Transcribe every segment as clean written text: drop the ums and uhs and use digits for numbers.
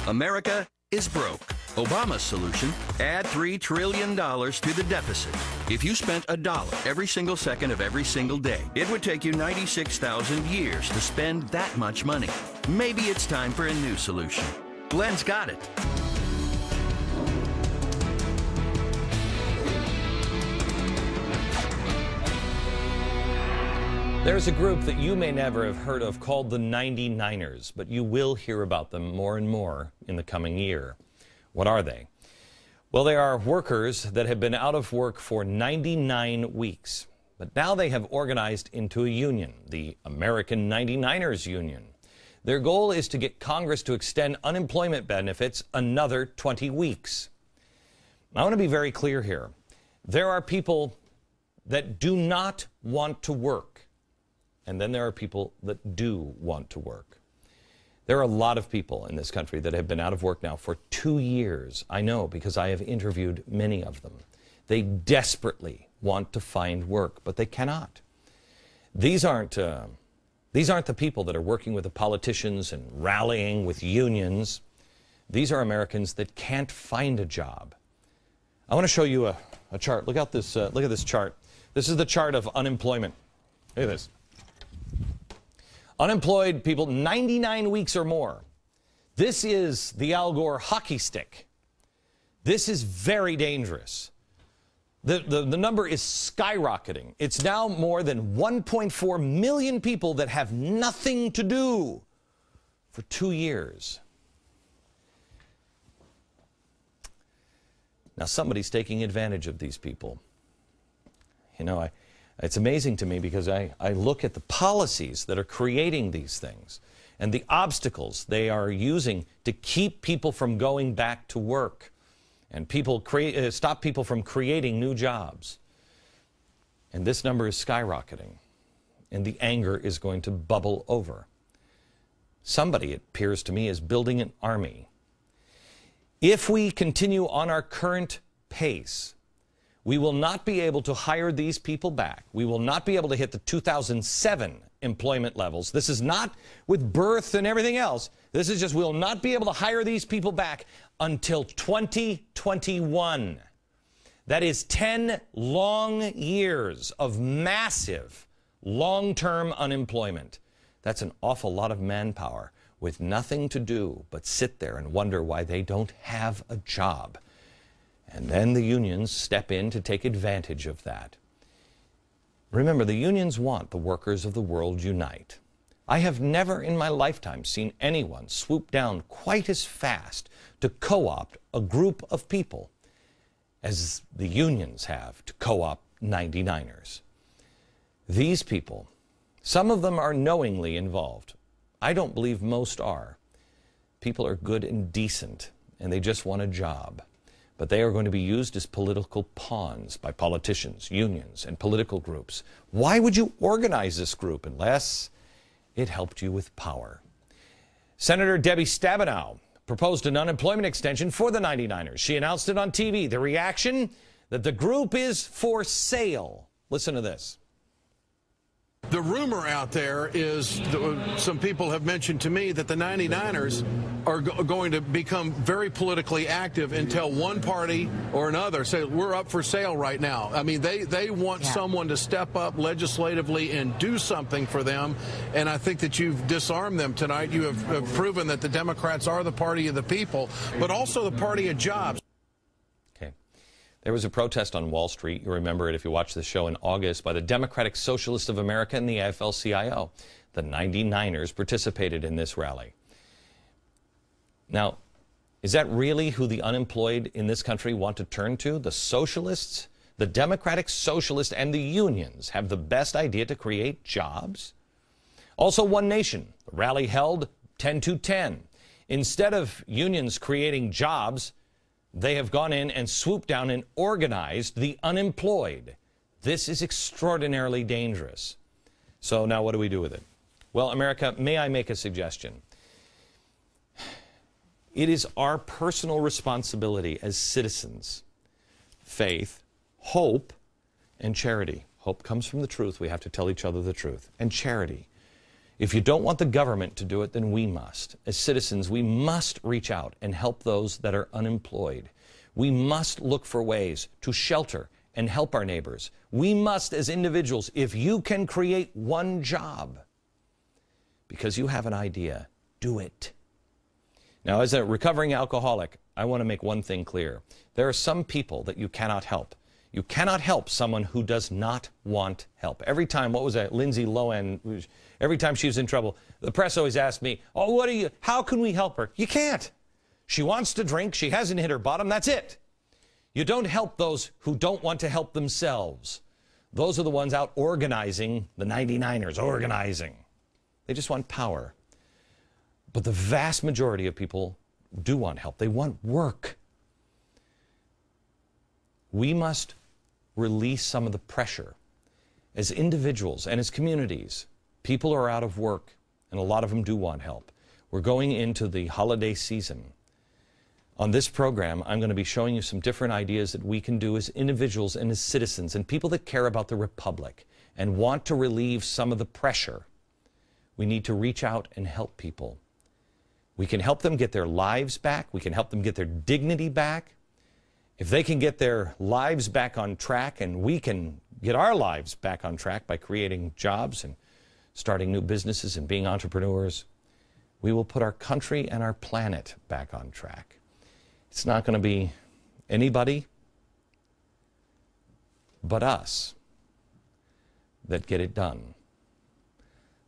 America is broke. Obama's solution, add $3 trillion to the deficit. If you spent $1 every single second of every single day, it would take you 96,000 years to spend that much money. Maybe it's time for a new solution. Glenn's got it. There's a group that you may never have heard of called the 99ers, but you will hear about them more and more in the coming year. What are they? Well, they are workers that have been out of work for 99 weeks, but now they have organized into a union, the American 99ers Union. Their goal is to get Congress to extend unemployment benefits another 20 weeks. I want to be very clear here. There are people that do not want to work. And then there are people that do want to work. There are a lot of people in this country that have been out of work now for 2 years. I know because I have interviewed many of them. They desperately want to find work, but they cannot. These aren't the people that are working with the politicians and rallying with unions. These are Americans that can't find a job. I want to show you a chart. Look at this chart. This is the chart of unemployment. Look at this. Unemployed people, 99 weeks or more. This is the Al Gore hockey stick. This is very dangerous. The number is skyrocketing. It's now more than 1.4 million people that have nothing to do for 2 years. Now somebody's taking advantage of these people. You know, it's amazing to me because I look at the policies that are creating these things and the obstacles they are using to keep people from going back to work and stop people from creating new jobs. And this number is skyrocketing, and the anger is going to bubble over. Somebody, it appears to me, is building an army. If we continue on our current pace, we will not be able to hire these people back. We will not be able to hit the 2007 employment levels. This is not with birth and everything else. This is just we will not be able to hire these people back until 2021. That is 10 long years of massive long-term unemployment. That's an awful lot of manpower with nothing to do but sit there and wonder why they don't have a job. And then the unions step in to take advantage of that. Remember, the unions want the workers of the world unite. I have never in my lifetime seen anyone swoop down quite as fast to co-opt a group of people as the unions have to co-opt 99ers. These people, some of them are knowingly involved. I don't believe most are. People are good and decent, and they just want a job. But they are going to be used as political pawns by politicians, unions, and political groups. Why would you organize this group unless it helped you with power? Senator Debbie Stabenow proposed an unemployment extension for the 99ers. She announced it on TV. The reaction? That the group is for sale. Listen to this. The rumor out there is, some people have mentioned to me that the 99ers are going to become very politically active and tell one party or another, say, we're up for sale right now. I mean, they want someone to step up legislatively and do something for them. And I think that you've disarmed them tonight. You have proven that the Democrats are the party of the people, but also the party of jobs. There was a protest on Wall Street, you remember it if you watched the show in August, by the Democratic Socialists of America and the AFL-CIO. The 99ers participated in this rally. Now, is that really who the unemployed in this country want to turn to? The socialists? The Democratic Socialists and the unions have the best idea to create jobs? Also, One Nation, the rally held 10-10. Instead of unions creating jobs, they have gone in and swooped down and organized the unemployed. This is extraordinarily dangerous. So now what do we do with it? Well, America, may I make a suggestion? It is our personal responsibility as citizens, faith, hope, and charity. Hope comes from the truth. We have to tell each other the truth. And charity. If you don't want the government to do it, then we must. As citizens, we must reach out and help those that are unemployed. We must look for ways to shelter and help our neighbors. We must, as individuals, if you can create one job because you have an idea, do it. Now, as a recovering alcoholic, I want to make one thing clear. There are some people that you cannot help. You cannot help someone who does not want help. Every time, what was that, Lindsay Lohan, every time she was in trouble, the press always asked me, oh, how can we help her? You can't. She wants to drink, she hasn't hit her bottom, that's it. You don't help those who don't want to help themselves. Those are the ones out organizing, the 99ers, organizing. They just want power. But the vast majority of people do want help. They want work. We must release some of the pressure. As individuals and as communities, people are out of work, and a lot of them do want help. We're going into the holiday season. On this program, I'm going to be showing you some different ideas that we can do as individuals and as citizens and people that care about the Republic and want to relieve some of the pressure. We need to reach out and help people. We can help them get their lives back. We can help them get their dignity back. If they can get their lives back on track, and we can get our lives back on track by creating jobs and starting new businesses and being entrepreneurs, we will put our country and our planet back on track. It's not going to be anybody but us that get it done.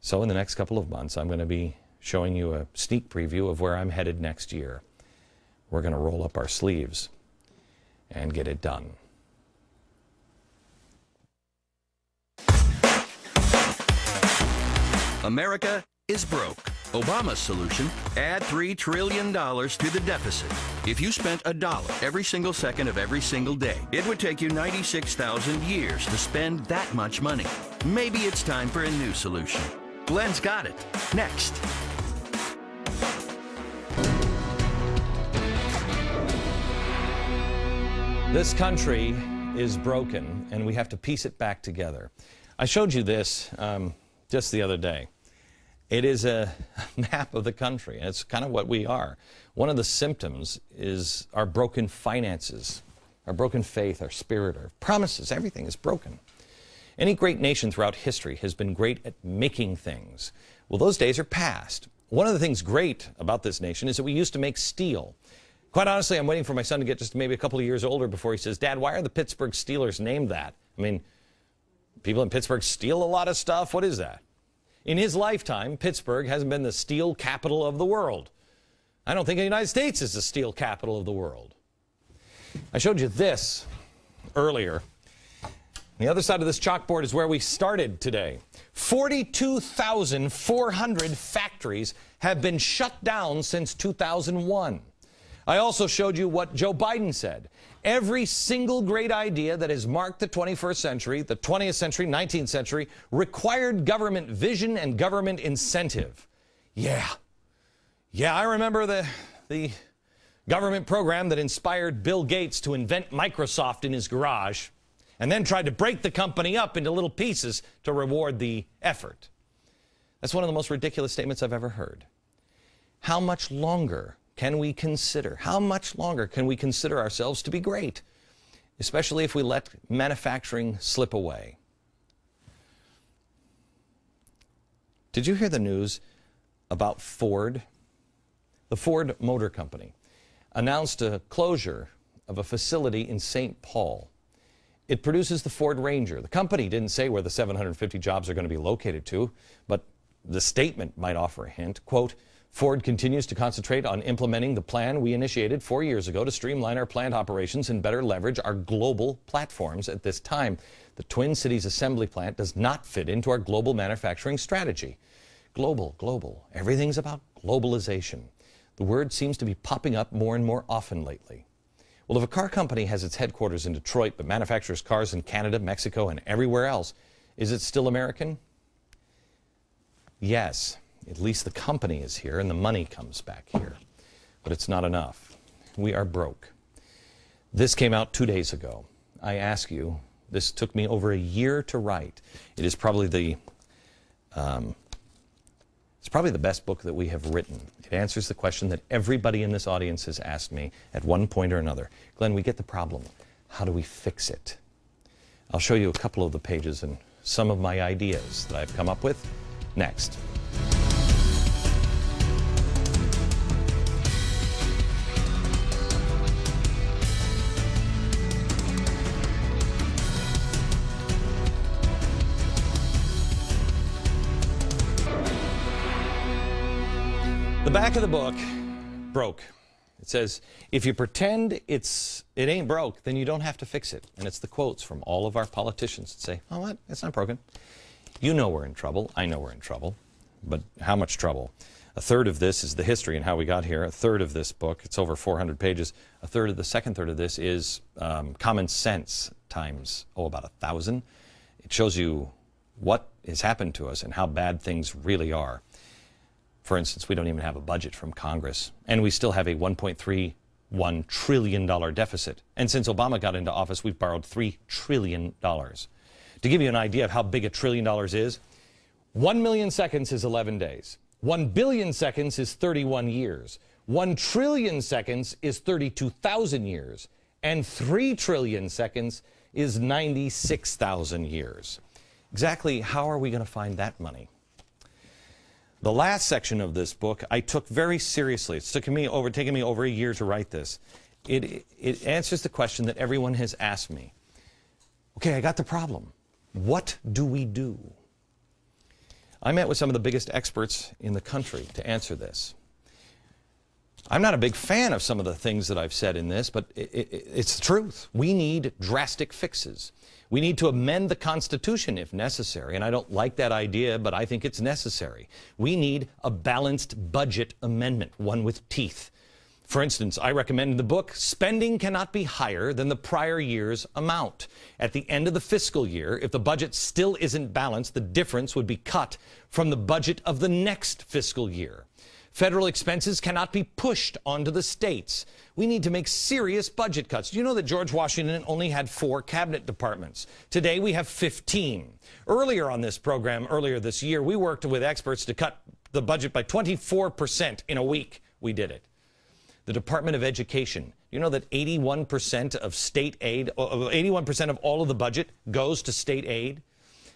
So in the next couple of months, I'm going to be showing you a sneak preview of where I'm headed next year. We're going to roll up our sleeves and get it done. America is broke. Obama's solution, add $3 trillion to the deficit. If you spent $1 every single second of every single day, it would take you 96,000 years to spend that much money. Maybe it's time for a new solution. Glenn's got it. Next. This country is broken, and we have to piece it back together. I showed you this just the other day. It is a map of the country, and it's kind of what we are. One of the symptoms is our broken finances, our broken faith, our spirit, our promises. Everything is broken. Any great nation throughout history has been great at making things. Well, those days are past. One of the things great about this nation is that we used to make steel. Quite honestly, I'm waiting for my son to get just maybe a couple of years older before he says, Dad, why are the Pittsburgh Steelers named that? I mean, people in Pittsburgh steal a lot of stuff. What is that? In his lifetime, Pittsburgh hasn't been the steel capital of the world. I don't think the United States is the steel capital of the world. I showed you this earlier. The other side of this chalkboard is where we started today. 42,400 factories have been shut down since 2001. I also showed you what Joe Biden said. Every single great idea that has marked the 21st century, the 20th century, 19th century, required government vision and government incentive. Yeah, I remember the government program that inspired Bill Gates to invent Microsoft in his garage and then tried to break the company up into little pieces to reward the effort. That's one of the most ridiculous statements I've ever heard. How much longer can we consider? How much longer can we consider ourselves to be great, especially if we let manufacturing slip away? Did you hear the news about Ford? The Ford Motor Company announced a closure of a facility in St. Paul. It produces the Ford Ranger. The company didn't say where the 750 jobs are going to be located to, but the statement might offer a hint. Quote, Ford continues to concentrate on implementing the plan we initiated 4 years ago to streamline our plant operations and better leverage our global platforms at this time. The Twin Cities assembly plant does not fit into our global manufacturing strategy. Global. Everything's about globalization. The word seems to be popping up more and more often lately. Well, if a car company has its headquarters in Detroit but manufactures cars in Canada, Mexico, and everywhere else, is it still American? Yes. At least the company is here and the money comes back here. But it's not enough. We are broke. This came out 2 days ago. I ask you, this took me over a year to write. It is probably the It's probably the best book that we have written. It answers the question that everybody in this audience has asked me at one point or another. Glenn, we get the problem. How do we fix it? I'll show you a couple of the pages and some of my ideas that I've come up with next. The back of the book, broke. It says, if you pretend it ain't broke, then you don't have to fix it. And it's the quotes from all of our politicians that say, oh, what? It's not broken. You know we're in trouble. I know we're in trouble. But how much trouble? A third of this is the history and how we got here. A third of this book, it's over 400 pages. A third of the second third of this is common sense times, about 1,000. It shows you what has happened to us and how bad things really are. For instance, we don't even have a budget from Congress, and we still have a $1.31 trillion deficit. And since Obama got into office, we've borrowed $3 trillion. To give you an idea of how big $1 trillion is, 1 million seconds is 11 days. 1 billion seconds is 31 years. 1 trillion seconds is 32,000 years. And 3 trillion seconds is 96,000 years. Exactly how are we going to find that money? The last section of this book I took very seriously. It's taken me over a year to write this. It answers the question that everyone has asked me. Okay, I got the problem. What do we do? I met with some of the biggest experts in the country to answer this. I'm not a big fan of some of the things that I've said in this, but it's the truth. We need drastic fixes. We need to amend the Constitution if necessary, and I don't like that idea, but I think it's necessary. We need a balanced budget amendment, one with teeth. For instance, I recommend in the book, spending cannot be higher than the prior year's amount. At the end of the fiscal year, if the budget still isn't balanced, the difference would be cut from the budget of the next fiscal year. Federal expenses cannot be pushed onto the states. We need to make serious budget cuts. Do you know that George Washington only had 4 cabinet departments? Today we have 15. Earlier on this program, earlier this year, we worked with experts to cut the budget by 24% in a week. We did it. The Department of Education. You know that 81% of state aid, 81% of all of the budget goes to state aid?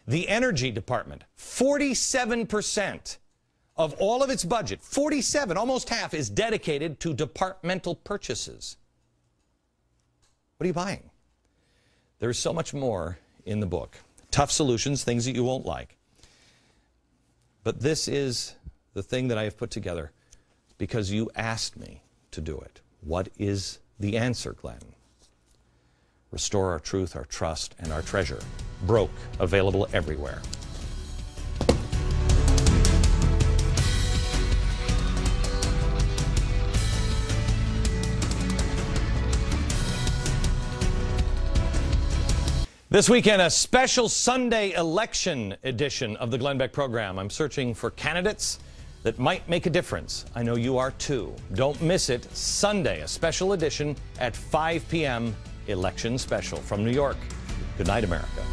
The Energy Department, 47%. Of all of its budget, 47, almost half, is dedicated to departmental purchases. What are you buying? There's so much more in the book. Tough solutions, things that you won't like. But this is the thing that I have put together because you asked me to do it. What is the answer, Glenn? Restore our truth, our trust, and our treasure. Broke, available everywhere. This weekend, a special Sunday election edition of the Glenn Beck program. I'm searching for candidates that might make a difference. I know you are too. Don't miss it. Sunday, a special edition at 5 p.m. Election Special from New York. Good night, America.